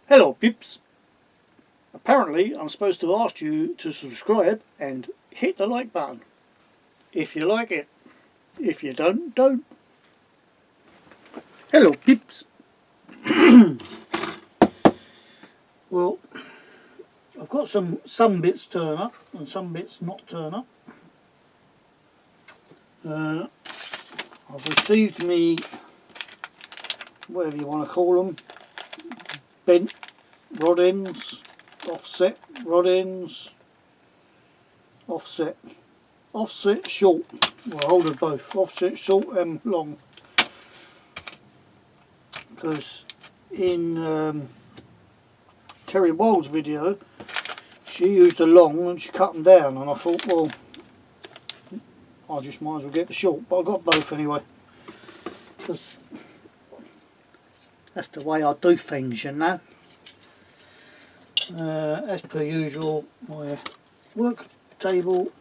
Hello peeps! Apparently I'm supposed to ask you to subscribe and hit the like button. If you like it. If you don't. Hello peeps! Well, I've got some bits turn up and some bits not turn up. I've received me, whatever you want to call them, bent rod ends, offset rod ends, offset short. Well, I ordered both, offset short and long, because in Terry Wild's video she used the long and she cut them down, and I thought, well, I just might as well get the short, but I got both anyway, because that's the way I do things, you know. As per usual, my work table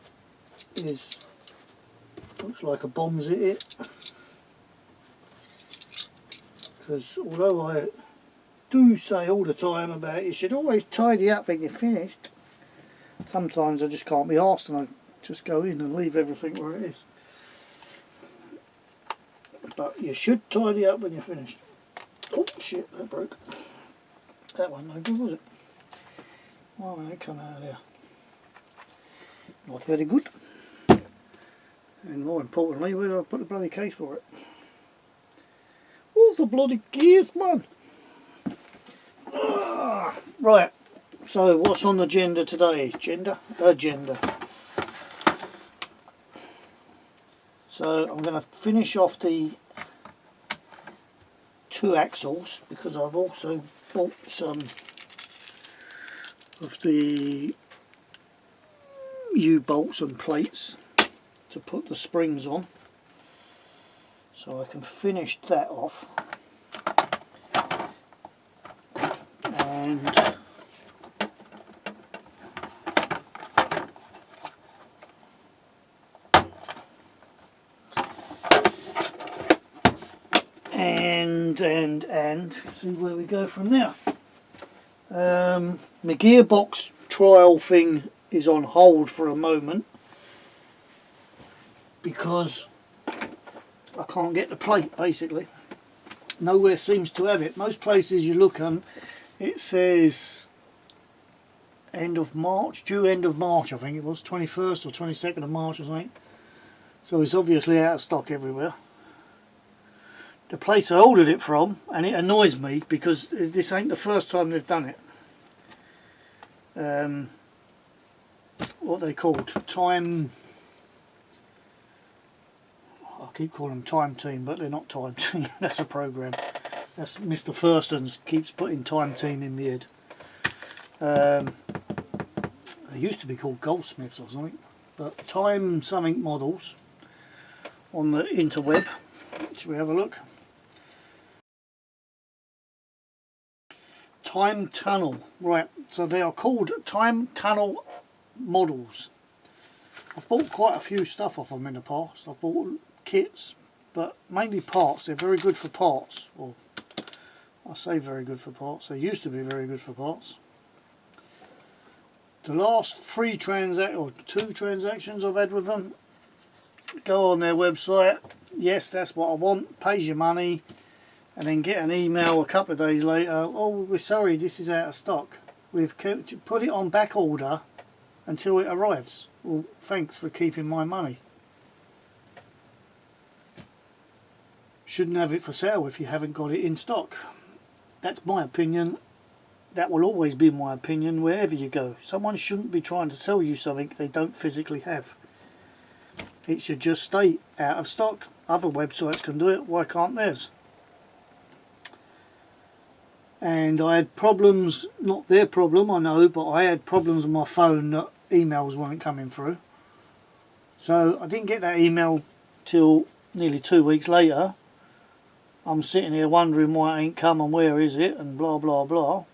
looks like a bomb's hit it, because although I do say all the time about you should always tidy up when you're finished, sometimes I just can't be arsed and I just go in and leave everything where it is. But you should tidy up when you're finished. Oh shit, that broke. That one no good, was it? Why did it come out of there? Not very good. And more importantly, where do I put the bloody case for it? Where's the bloody gears, man? Right, so what's on the agenda today? Agenda. So I'm going to finish off the 2 axles, because I've also bought some of the U-bolts and plates to put the springs on, so I can finish that off. And see where we go from there. My gearbox trial thing is on hold for a moment because I can't get the plate, basically. Nowhere seems to have it. Most places you look on, it says end of March, due end of March, I think it was, 21st or 22nd of March or something. So it's obviously out of stock everywhere. The place I ordered it from, and it annoys me because this ain't the first time they've done it. What they called? Time... I keep calling them Time Team, but they're not Time Team. That's a program. That's Mr. Thurston's keeps putting Time Team in my head. They used to be called Goldsmiths or something, but Time something models on the interweb. Shall we have a look? Time Tunnel, right, so they are called Time Tunnel models. I've bought quite a few stuff off them in the past. I've bought kits, but mainly parts. They're very good for parts, or I say very good for parts, they used to be very good for parts. The last 2 transactions I've had with them, go on their website, yes, that's what I want, pays your money, and then get an email a couple of days later, oh, we're sorry, this is out of stock. We've put it on back order until it arrives. Well, thanks for keeping my money. Shouldn't have it for sale if you haven't got it in stock. That's my opinion. That will always be my opinion wherever you go. Someone shouldn't be trying to sell you something they don't physically have. It should just stay out of stock. Other websites can do it, why can't theirs? And I had problems, not their problem I know, but I had problems with my phone that emails weren't coming through. So I didn't get that email till nearly 2 weeks later. I'm sitting here wondering why it ain't come and where is it and blah blah blah.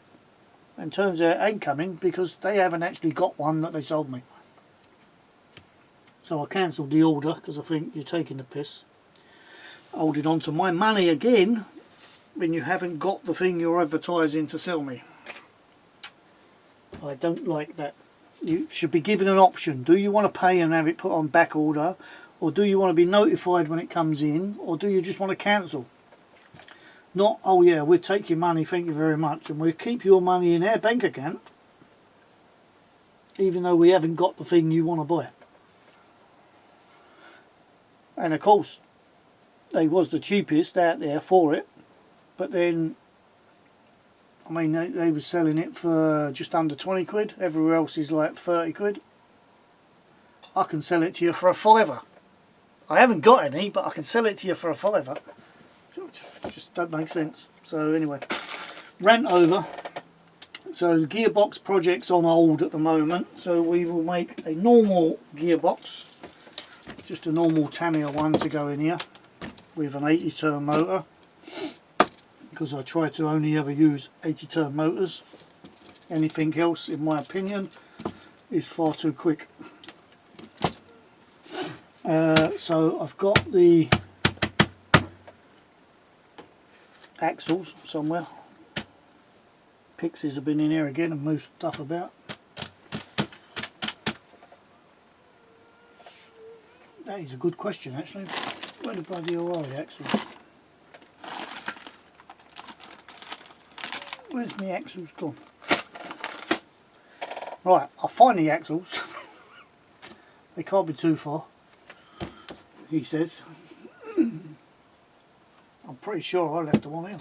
And turns out it ain't coming because they haven't actually got one that they sold me. So I cancelled the order because I think you're taking the piss. Holding on to my money again when you haven't got the thing you're advertising to sell me. I don't like that. You should be given an option. Do you want to pay and have it put on back order, or do you want to be notified when it comes in, or do you just want to cancel? Not, oh yeah, we'll take your money, thank you very much, and we'll keep your money in our bank account even though we haven't got the thing you want to buy. And of course they was the cheapest out there for it, but then I mean they were selling it for just under 20 quid. Everywhere else is like 30 quid. I can sell it to you for a fiver. I haven't got any, but I can sell it to you for a fiver. Just don't make sense. So anyway, rant over. So the gearbox project's on hold at the moment, so we will make a normal gearbox, just a normal Tamiya one to go in here with an 80 turn motor, because I try to only ever use 80 turn motors. Anything else, in my opinion, is far too quick. So I've got the axles somewhere. Pixies have been in here again and moved stuff about. That is a good question actually. Where the bloody hell are the axles? Where's my axles gone? Right, I'll find the axles. They can't be too far, he says. I'm pretty sure I left them on here.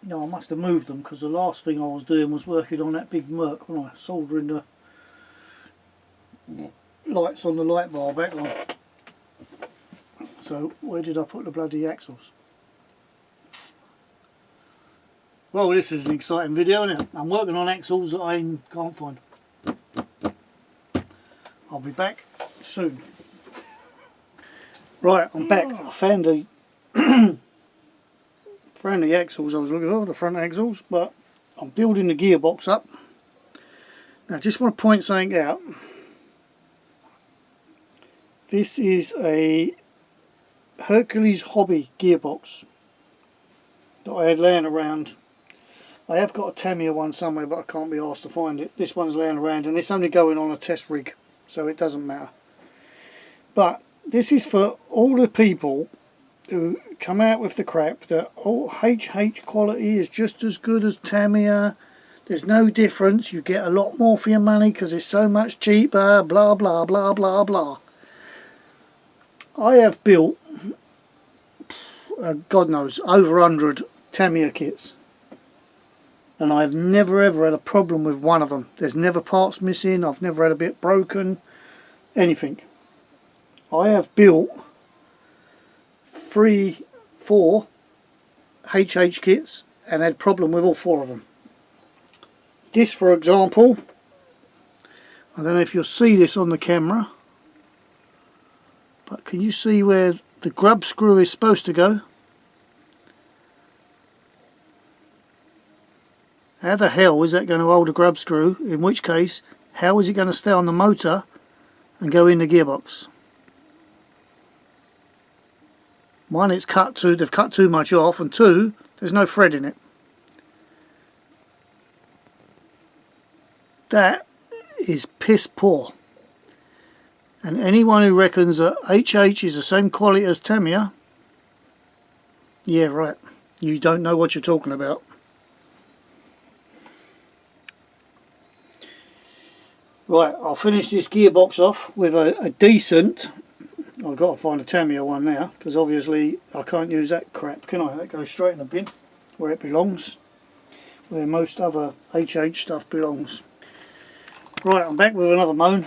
No, I must have moved them, because the last thing I was doing was working on that big Merc, wasn't I? Soldering the lights on the light bar back on. So where did I put the bloody axles? Well, this is an exciting video, isn't it? I'm working on axles that I can't find. I'll be back soon. Right, I'm back. I found the axles I was looking for, the front axles, but I'm building the gearbox up. Now I just want to point something out. This is a Hercules hobby gearbox that I had laying around. I have got a Tamiya one somewhere, but I can't be asked to find it. This one's laying around and it's only going on a test rig, so it doesn't matter. But this is for all the people who come out with the crap that HH quality is just as good as Tamiya. There's no difference. You get a lot more for your money because it's so much cheaper. Blah blah blah blah blah. I have built, God knows, over 100 Tamiya kits, and I've never ever had a problem with one of them. There's never parts missing. I've never had a bit broken. Anything. I have built 3-4 HH kits and had problem with all 4 of them. This, for example, I don't know if you'll see this on the camera, but can you see where the grub screw is supposed to go? How the hell is that going to hold a grub screw? In which case, how is it going to stay on the motor and go in the gearbox? One, it's cut too, they've cut too much off, and 2, there's no thread in it. That is piss poor. And anyone who reckons that HH is the same quality as Tamiya, yeah, right, you don't know what you're talking about. Right, I'll finish this gearbox off with a decent, I've got to find a Tamiya one now, because obviously I can't use that crap, can I? That goes straight in the bin, where it belongs, where most other HH stuff belongs. Right, I'm back with another moan.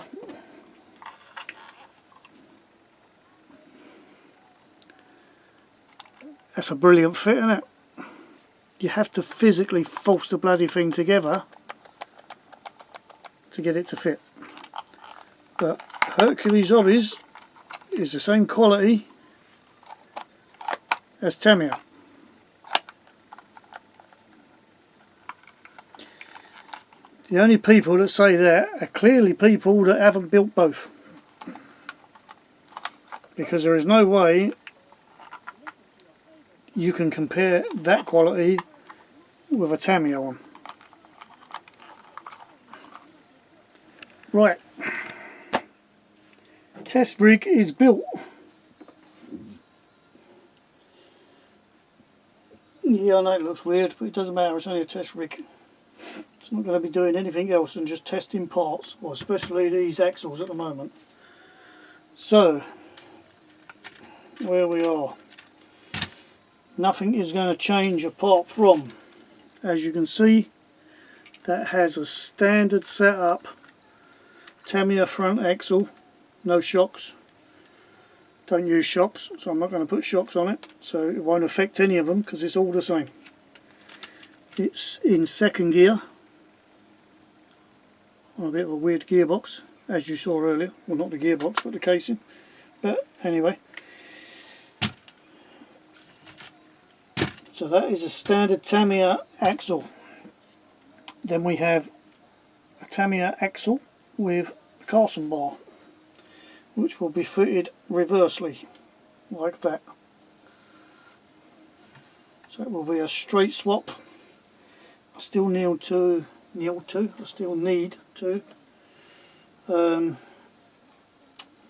That's a brilliant fit, isn't it? You have to physically force the bloody thing together to get it to fit. But Hercules Hobbies is the same quality as Tamiya. The only people that say that are clearly people that haven't built both, because there is no way you can compare that quality with a Tamiya one. Right, test rig is built. Yeah, I know it looks weird, but it doesn't matter, it's only a test rig. It's not going to be doing anything else than just testing parts, or especially these axles at the moment. So, where we are, nothing is going to change apart from, as you can see, that has a standard setup Tamiya front axle, no shocks. Don't use shocks, so I'm not going to put shocks on it, so it won't affect any of them because it's all the same. It's in second gear on a bit of a weird gearbox, as you saw earlier. Well, not the gearbox, but the casing. But anyway, so that is a standard Tamiya axle. Then we have a Tamiya axle with a Carson bar, which will be fitted reversely, like that. So it will be a straight swap. I still need to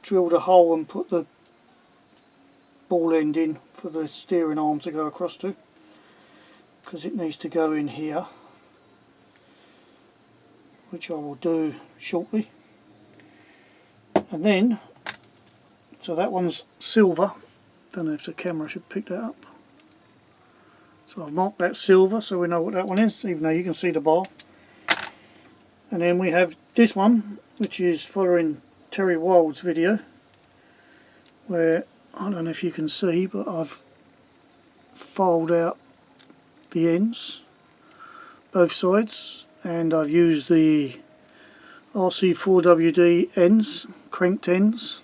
drill the hole and put the ball end in for the steering arm to go across to, because it needs to go in here, which I will do shortly. And then, so that one's silver. Don't know if the camera should pick that up. So I've marked that silver so we know what that one is, even though you can see the bar. And then we have this one, which is following Terry Wild's video, where, I don't know if you can see, but I've filed out the ends, both sides, and I've used the RC4WD ends, cranked ends.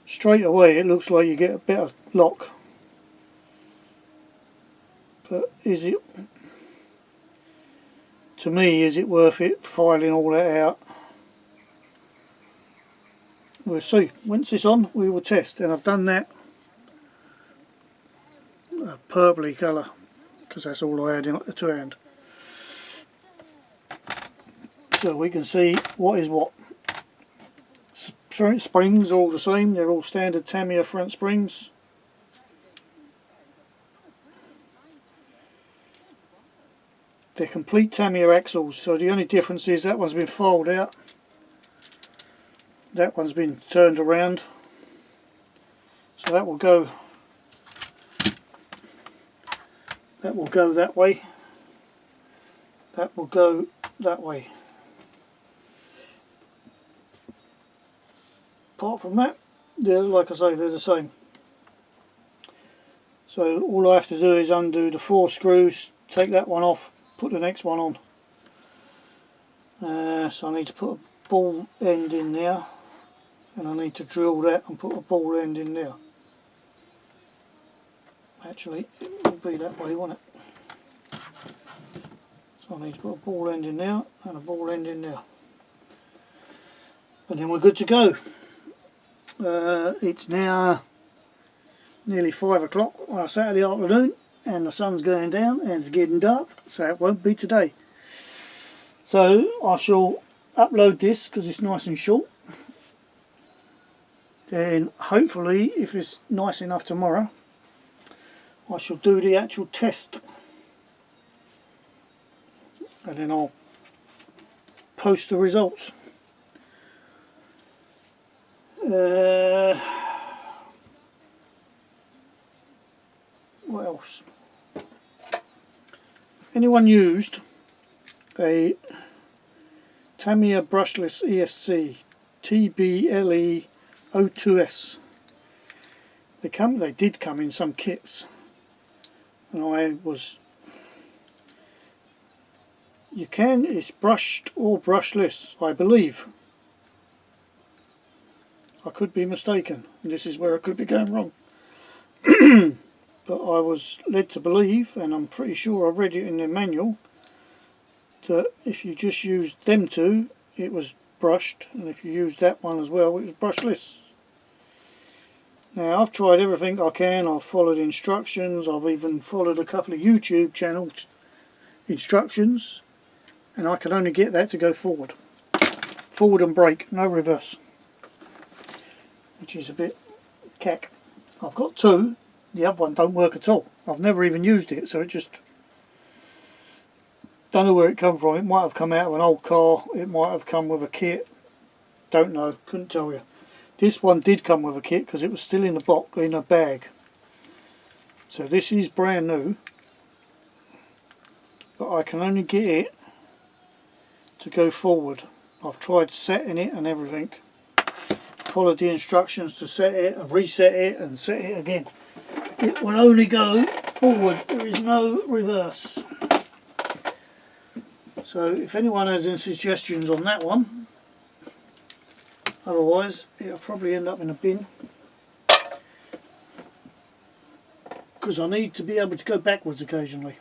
Straight away it looks like you get a better lock, but is it, to me, is it worth it filing all that out? We'll see. Once it's on, we will test, and I've done that a purpley colour because that's all I had in to hand, so we can see what is what. Springs are all the same, they're all standard Tamiya front springs. They're complete Tamiya axles, so the only difference is that one's been filed out, that one's been turned around, so that will go that way, that will go that way. Apart from that, they're, like I say, they're the same. So all I have to do is undo the 4 screws, take that one off, put the next one on. So I need to put a ball end in there, and I need to drill that and put a ball end in there. Actually, it will be that way, won't it? So I need to put a ball end in there and a ball end in there, and then we're good to go. It's now nearly 5 o'clock on a Saturday afternoon, and the sun's going down and it's getting dark, so it won't be today. So I shall upload this because it's nice and short. Then hopefully, if it's nice enough tomorrow, I shall do the actual test, and then I'll post the results. What else? Anyone used a Tamiya brushless ESC TBLE 02S? They did come in some kits, and it's brushed or brushless, I believe. I could be mistaken, and this is where I could be going wrong. But I was led to believe, and I'm pretty sure I read it in the manual, that if you just used them two, it was brushed, and if you used that one as well, it was brushless. Now, I've tried everything I can. I've followed instructions. I've even followed a couple of YouTube channel instructions, and I can only get that to go forward. Forward and brake, no reverse, which is a bit cack. I've got two, the other one don't work at all. I've never even used it, so it just, don't know where it come from. It might have come out of an old car, it might have come with a kit, don't know, couldn't tell you. This one did come with a kit because it was still in the box, in a bag. So this is brand new, but I can only get it to go forward. I've tried setting it and everything, followed the instructions to set it and reset it and set it again. It will only go forward, there is no reverse. So if anyone has any suggestions on that one, otherwise it'll probably end up in a bin, because I need to be able to go backwards occasionally.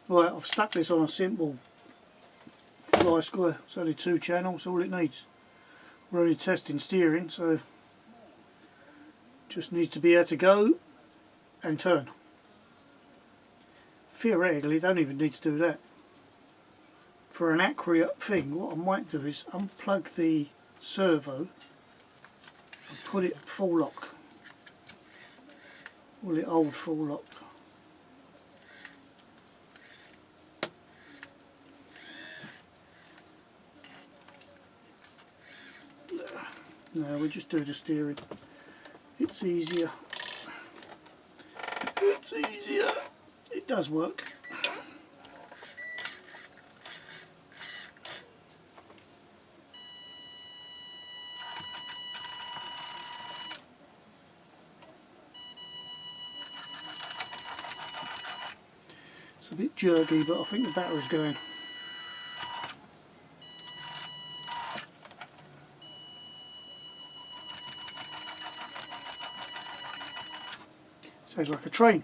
Right, I've stuck this on a simple fly square. It's only 2 channels, all it needs. We're only testing steering, so just needs to be able to go and turn. Theoretically, don't even need to do that. For an accurate thing, what I might do is unplug the servo and put it full lock. Well, it old full lock. No, we just do the steering. It's easier. It's easier. It does work. It's a bit jerky, but I think the battery's going. Sounds like a train.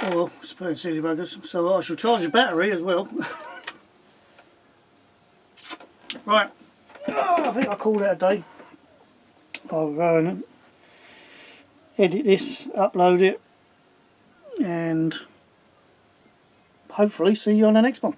Oh well, it's playing silly buggers. So I shall charge the battery as well. Right, I think I'll call that a day. I'll go and edit this, upload it, and hopefully see you on the next one.